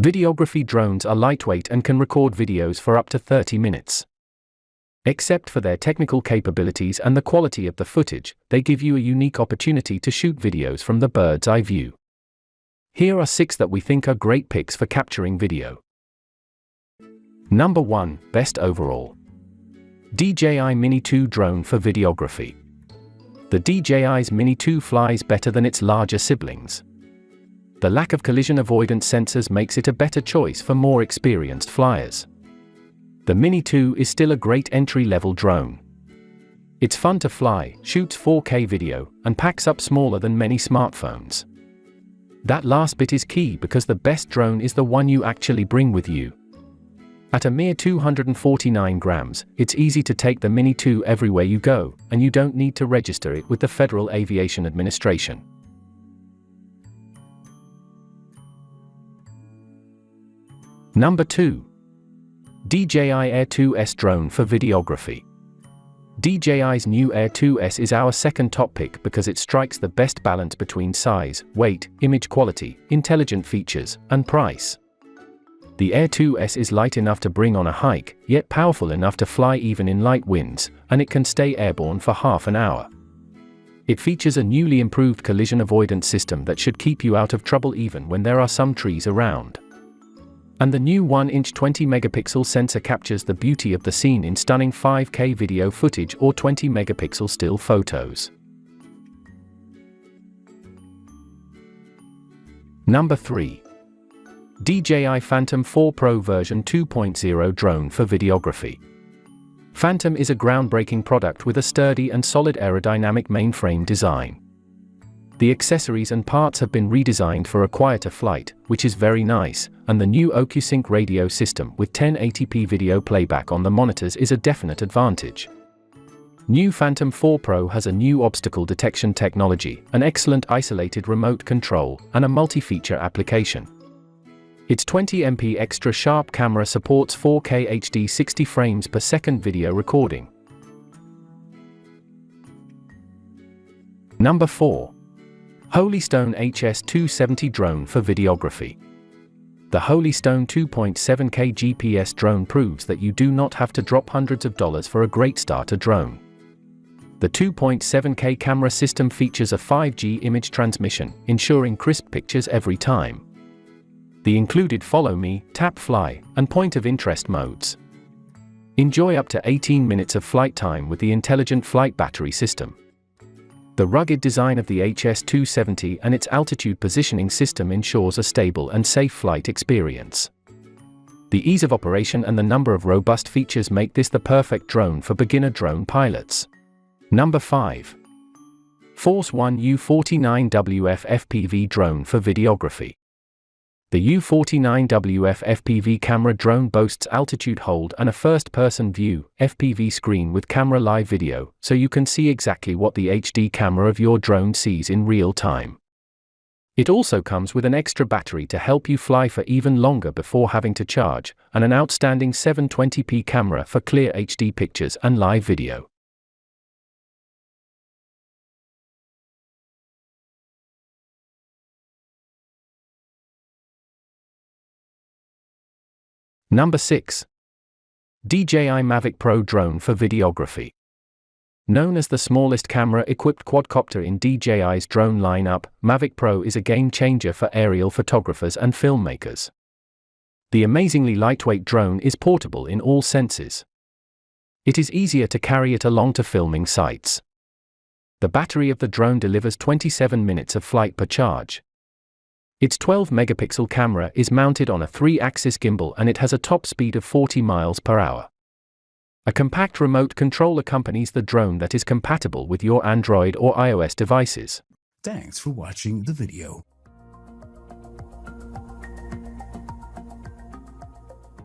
Videography drones are lightweight and can record videos for up to 30 minutes. Except for their technical capabilities and the quality of the footage, they give you a unique opportunity to shoot videos from the bird's eye view. Here are 6 that we think are great picks for capturing video. Number 1, Best Overall. DJI Mini 2 Drone for Videography. The DJI's Mini 2 flies better than its larger siblings. The lack of collision avoidance sensors makes it a better choice for more experienced flyers. The Mini 2 is still a great entry-level drone. It's fun to fly, shoots 4K video, and packs up smaller than many smartphones. That last bit is key because the best drone is the one you actually bring with you. At a mere 249 grams, it's easy to take the Mini 2 everywhere you go, and you don't need to register it with the Federal Aviation Administration. Number 2. DJI Air 2S Drone for Videography. DJI's new Air 2S is our second top pick because it strikes the best balance between size, weight, image quality, intelligent features, and price. The Air 2S is light enough to bring on a hike, yet powerful enough to fly even in light winds, and it can stay airborne for half an hour. It features a newly improved collision avoidance system that should keep you out of trouble even when there are some trees around. And the new 1-inch 20-megapixel sensor captures the beauty of the scene in stunning 5K video footage or 20-megapixel still photos. Number 3. DJI Phantom 4 Pro version 2.0 Drone for Videography. Phantom is a groundbreaking product with a sturdy and solid aerodynamic mainframe design. The accessories and parts have been redesigned for a quieter flight, which is very nice, and the new OcuSync radio system with 1080p video playback on the monitors is a definite advantage. New Phantom 4 Pro has a new obstacle detection technology, an excellent isolated remote control, and a multi-feature application. Its 20MP extra sharp camera supports 4K HD 60 frames per second video recording. Number 4. Holystone HS270 Drone for Videography. The Holystone 2.7K GPS drone proves that you do not have to drop hundreds of dollars for a great starter drone. The 2.7K camera system features a 5G image transmission, ensuring crisp pictures every time. The included follow me, tap fly, and point of interest modes. Enjoy up to 18 minutes of flight time with the intelligent flight battery system. The rugged design of the HS270 and its altitude positioning system ensures a stable and safe flight experience. The ease of operation and the number of robust features make this the perfect drone for beginner drone pilots. Number 5. Force One U49WF FPV Drone for Videography. The U49WF FPV camera drone boasts altitude hold and a first-person view (FPV) screen with camera live video, so you can see exactly what the HD camera of your drone sees in real time. It also comes with an extra battery to help you fly for even longer before having to charge, and an outstanding 720p camera for clear HD pictures and live video. Number 6. DJI Mavic Pro Drone for Videography. Known as the smallest camera-equipped quadcopter in DJI's drone lineup, Mavic Pro is a game-changer for aerial photographers and filmmakers. The amazingly lightweight drone is portable in all senses. It is easier to carry it along to filming sites. The battery of the drone delivers 27 minutes of flight per charge. Its 12-megapixel camera is mounted on a 3-axis gimbal and it has a top speed of 40 miles per hour. A compact remote control accompanies the drone that is compatible with your Android or iOS devices. Thanks for watching the video.